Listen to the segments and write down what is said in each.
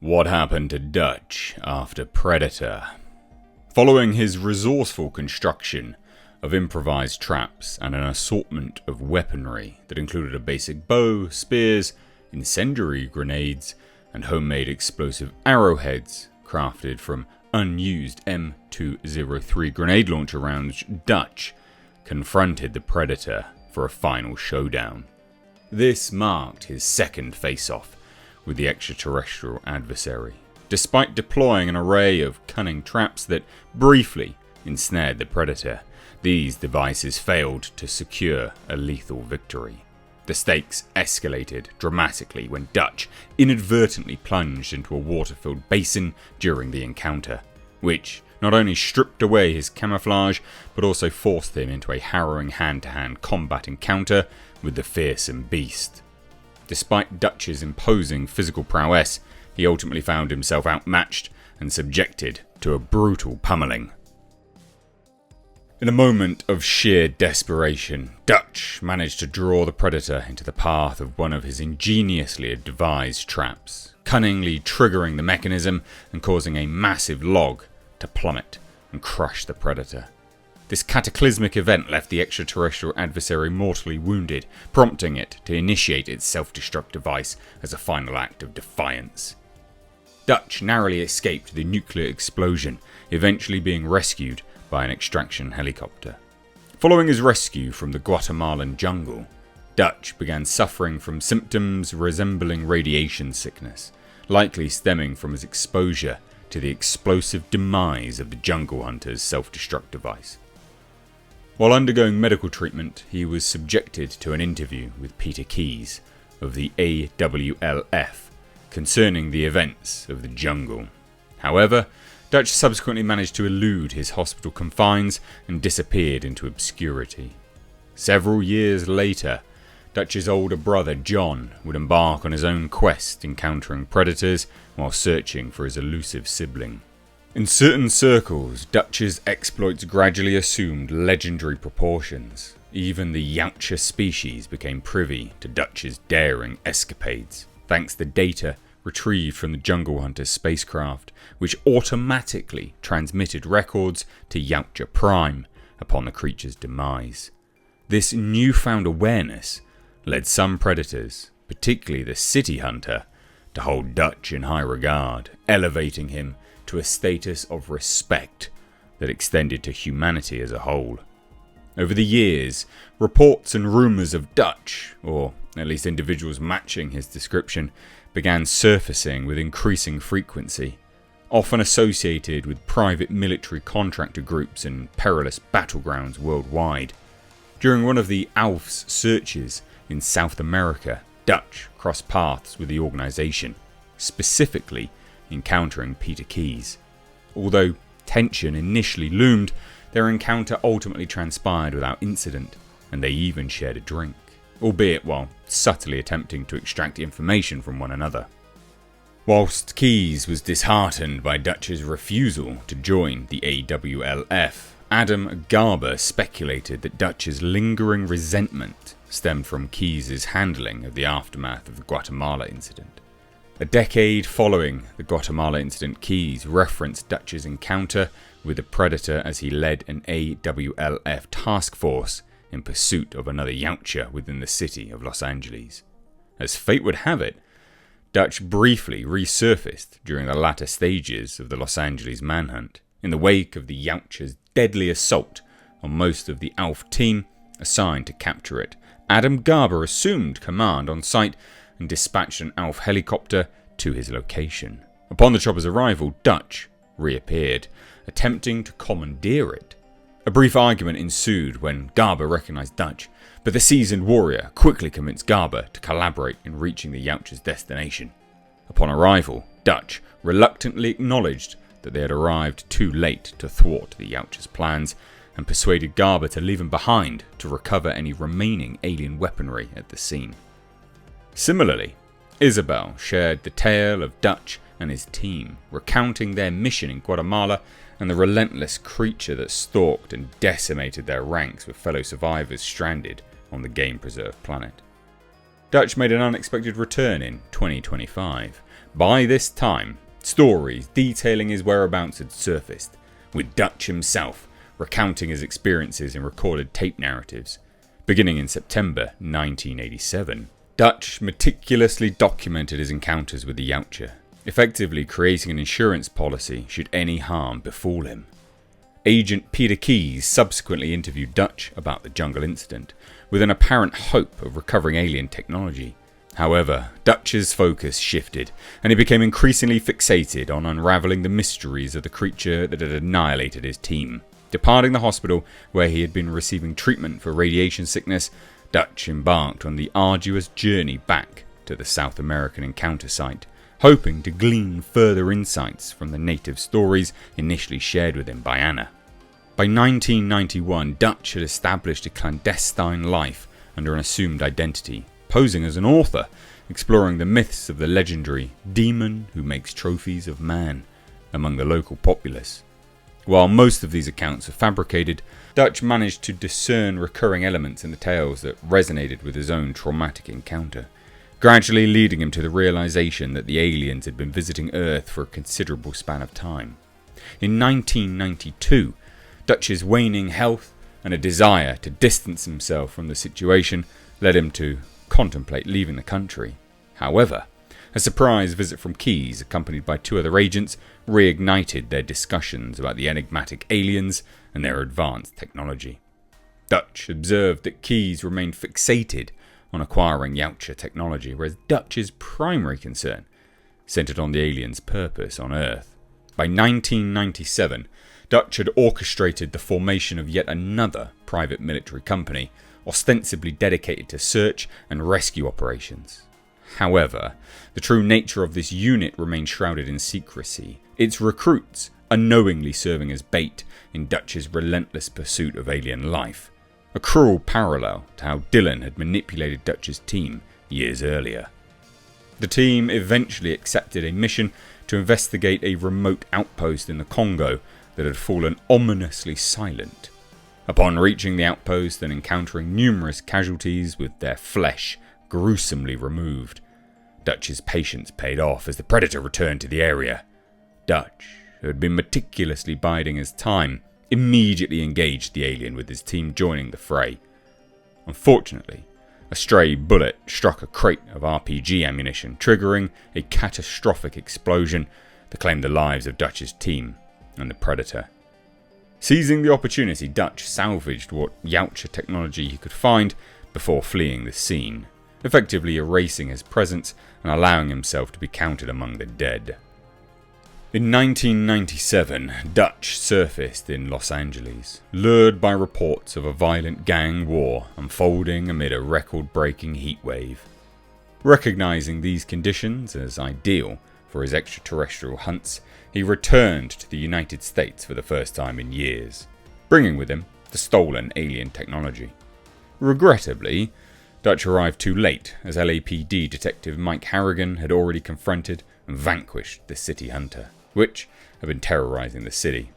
What happened to Dutch after Predator? Following his resourceful construction of improvised traps and an assortment of weaponry that included a basic bow, spears, incendiary grenades, and homemade explosive arrowheads crafted from unused M203 grenade launcher rounds, Dutch confronted the Predator for a final showdown. This marked his second face-off with the extraterrestrial adversary, despite deploying an array of cunning traps that briefly ensnared the Predator. These devices failed to secure a lethal victory. The stakes escalated dramatically when Dutch inadvertently plunged into a water-filled basin during the encounter, which not only stripped away his camouflage, but also forced him into a harrowing hand-to-hand combat encounter with the fearsome beast. Despite Dutch's imposing physical prowess, he ultimately found himself outmatched and subjected to a brutal pummeling. In a moment of sheer desperation, Dutch managed to draw the Predator into the path of one of his ingeniously devised traps, cunningly triggering the mechanism and causing a massive log to plummet and crush the Predator. This cataclysmic event left the extraterrestrial adversary mortally wounded, prompting it to initiate its self-destruct device as a final act of defiance. Dutch narrowly escaped the nuclear explosion, eventually being rescued by an extraction helicopter. Following his rescue from the Guatemalan jungle, Dutch began suffering from symptoms resembling radiation sickness, likely stemming from his exposure to the explosive demise of the jungle hunter's self-destruct device. While undergoing medical treatment, he was subjected to an interview with Peter Keyes of the AWLF concerning the events of the jungle. However, Dutch subsequently managed to elude his hospital confines and disappeared into obscurity. Several years later, Dutch's older brother John would embark on his own quest, encountering predators while searching for his elusive sibling. In certain circles, Dutch's exploits gradually assumed legendary proportions. Even the Yautja species became privy to Dutch's daring escapades, thanks to data retrieved from the Jungle Hunter's spacecraft, which automatically transmitted records to Yautja Prime upon the creature's demise. This newfound awareness led some predators, particularly the City Hunter, to hold Dutch in high regard, elevating him to a status of respect that extended to humanity as a whole. Over the years, reports and rumours of Dutch, or at least individuals matching his description, began surfacing with increasing frequency, often associated with private military contractor groups and perilous battlegrounds worldwide. During one of the ALF's searches in South America, Dutch crossed paths with the organisation, specifically encountering Peter Keyes. Although tension initially loomed, their encounter ultimately transpired without incident, and they even shared a drink, albeit while subtly attempting to extract information from one another. Whilst Keyes was disheartened by Dutch's refusal to join the AWLF, Adam Garber speculated that Dutch's lingering resentment stemmed from Keyes' handling of the aftermath of the Guatemala incident. A decade following the Guatemala incident, Keyes referenced Dutch's encounter with the Predator as he led an AWLF task force in pursuit of another Yautja within the city of Los Angeles. As fate would have it, Dutch briefly resurfaced during the latter stages of the Los Angeles manhunt. In the wake of the Yautja's deadly assault on most of the ALF team assigned to capture it, Adam Garber assumed command on site and dispatched an ALF helicopter to his location. Upon the chopper's arrival, Dutch reappeared, attempting to commandeer it. A brief argument ensued when Garber recognised Dutch, but the seasoned warrior quickly convinced Garber to collaborate in reaching the Yautja's destination. Upon arrival, Dutch reluctantly acknowledged that they had arrived too late to thwart the Yautja's plans and persuaded Garber to leave him behind to recover any remaining alien weaponry at the scene. Similarly, Isabel shared the tale of Dutch and his team, recounting their mission in Guatemala and the relentless creature that stalked and decimated their ranks with fellow survivors stranded on the game-preserved planet. Dutch made an unexpected return in 2025, By this time, stories detailing his whereabouts had surfaced, with Dutch himself recounting his experiences in recorded tape narratives. Beginning in September 1987, Dutch meticulously documented his encounters with the Yautja, effectively creating an insurance policy should any harm befall him. Agent Peter Keyes subsequently interviewed Dutch about the jungle incident, with an apparent hope of recovering alien technology. However, Dutch's focus shifted, and he became increasingly fixated on unravelling the mysteries of the creature that had annihilated his team. Departing the hospital where he had been receiving treatment for radiation sickness, Dutch embarked on the arduous journey back to the South American encounter site, hoping to glean further insights from the native stories initially shared with him by Anna. By 1991, Dutch had established a clandestine life under an assumed identity, posing as an author, exploring the myths of the legendary demon who makes trophies of man among the local populace. While most of these accounts are fabricated, Dutch managed to discern recurring elements in the tales that resonated with his own traumatic encounter, gradually leading him to the realization that the aliens had been visiting Earth for a considerable span of time. In 1992, Dutch's waning health and a desire to distance himself from the situation led him to contemplate leaving the country. However, a surprise visit from Keyes, accompanied by two other agents, reignited their discussions about the enigmatic aliens and their advanced technology. Dutch observed that Keyes remained fixated on acquiring Yautja technology, whereas Dutch's primary concern centered on the aliens' purpose on Earth. By 1997, Dutch had orchestrated the formation of yet another private military company, ostensibly dedicated to search and rescue operations. However, the true nature of this unit remained shrouded in secrecy, its recruits unknowingly serving as bait in Dutch's relentless pursuit of alien life, a cruel parallel to how Dylan had manipulated Dutch's team years earlier. The team eventually accepted a mission to investigate a remote outpost in the Congo that had fallen ominously silent. Upon reaching the outpost and encountering numerous casualties with their flesh gruesomely removed, Dutch's patience paid off as the predator returned to the area. Dutch, who had been meticulously biding his time, immediately engaged the alien, with his team joining the fray. Unfortunately, a stray bullet struck a crate of RPG ammunition, triggering a catastrophic explosion that claimed the lives of Dutch's team and the predator. Seizing the opportunity, Dutch salvaged what Yautja technology he could find before fleeing the scene, effectively erasing his presence and allowing himself to be counted among the dead. In 1997, Dutch surfaced in Los Angeles, lured by reports of a violent gang war unfolding amid a record-breaking heatwave. Recognizing these conditions as ideal for his extraterrestrial hunts, he returned to the United States for the first time in years, bringing with him the stolen alien technology. Regrettably, Dutch arrived too late, as LAPD detective Mike Harrigan had already confronted and vanquished the city hunter, which had been terrorizing the city.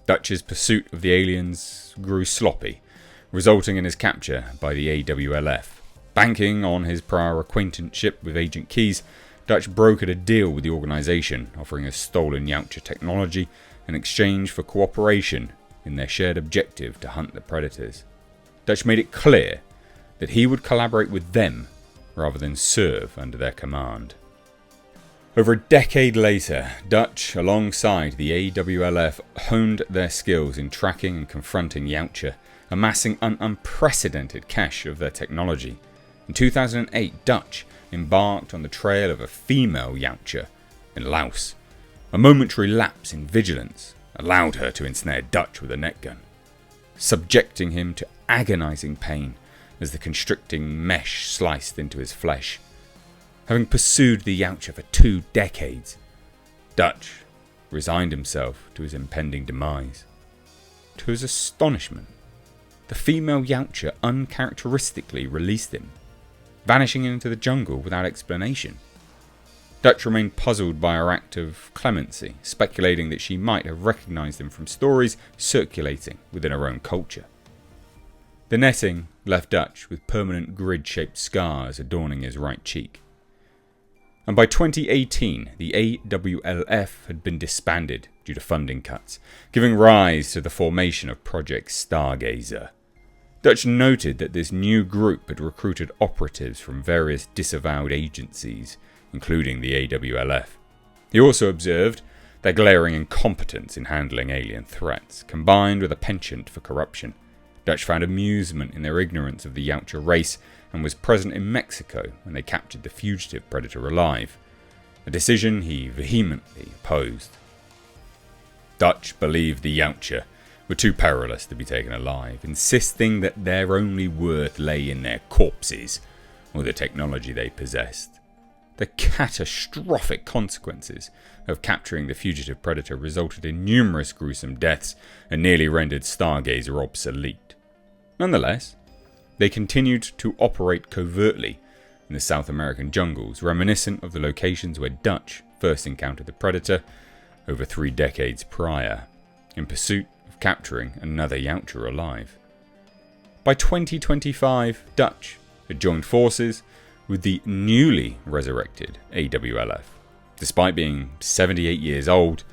Dutch's pursuit of the aliens grew sloppy, resulting in his capture by the AWLF. Banking on his prior acquaintanceship with Agent Keyes, Dutch brokered a deal with the organization, offering a stolen Yautja technology in exchange for cooperation in their shared objective to hunt the predators. Dutch made it clear that he would collaborate with them rather than serve under their command. Over a decade later, Dutch, alongside the AWLF, honed their skills in tracking and confronting Yautja, amassing an unprecedented cache of their technology. In 2008, Dutch embarked on the trail of a female Yautja in Laos. A momentary lapse in vigilance allowed her to ensnare Dutch with a net gun, subjecting him to agonizing pain as the constricting mesh sliced into his flesh. Having pursued the Yautja for 2 decades, Dutch resigned himself to his impending demise. To his astonishment, the female Yautja uncharacteristically released him, vanishing into the jungle without explanation. Dutch remained puzzled by her act of clemency, speculating that she might have recognized him from stories circulating within her own culture. The netting left Dutch with permanent grid-shaped scars adorning his right cheek. and by 2018 the AWLF had been disbanded due to funding cuts, giving rise to the formation of Project Stargazer. Dutch noted that this new group had recruited operatives from various disavowed agencies, including the AWLF. He also observed their glaring incompetence in handling alien threats, combined with a penchant for corruption. Dutch found amusement in their ignorance of the Yautja race and was present in Mexico when they captured the fugitive predator alive, a decision he vehemently opposed. Dutch believed the Yautja were too perilous to be taken alive, insisting that their only worth lay in their corpses or the technology they possessed. The catastrophic consequences of capturing the fugitive predator resulted in numerous gruesome deaths and nearly rendered Stargazer obsolete. Nonetheless, they continued to operate covertly in the South American jungles, reminiscent of the locations where Dutch first encountered the predator over 3 decades prior, in pursuit of capturing another Yautja alive. By 2025, Dutch had joined forces with the newly resurrected AWLF. Despite being 78 years old,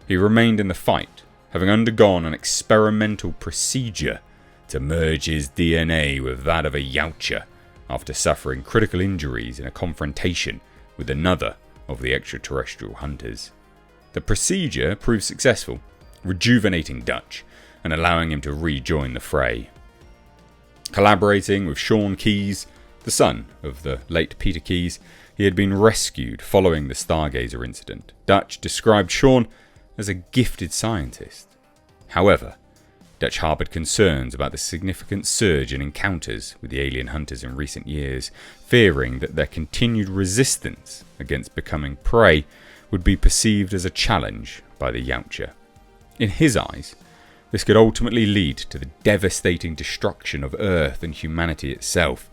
he remained in the fight, having undergone an experimental procedure to merge his DNA with that of a Yautja after suffering critical injuries in a confrontation with another of the extraterrestrial hunters. The procedure proved successful, rejuvenating Dutch and allowing him to rejoin the fray. Collaborating with Sean Keyes, the son of the late Peter Keyes, he had been rescued following the Stargazer incident. Dutch described Sean as a gifted scientist. However, Dutch harboured concerns about the significant surge in encounters with the alien hunters in recent years, fearing that their continued resistance against becoming prey would be perceived as a challenge by the Yautja. In his eyes, this could ultimately lead to the devastating destruction of Earth and humanity itself.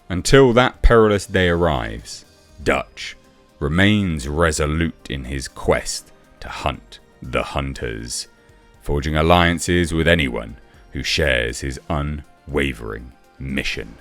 Until that perilous day arrives, Dutch remains resolute in his quest to hunt the hunters, forging alliances with anyone who shares his unwavering mission.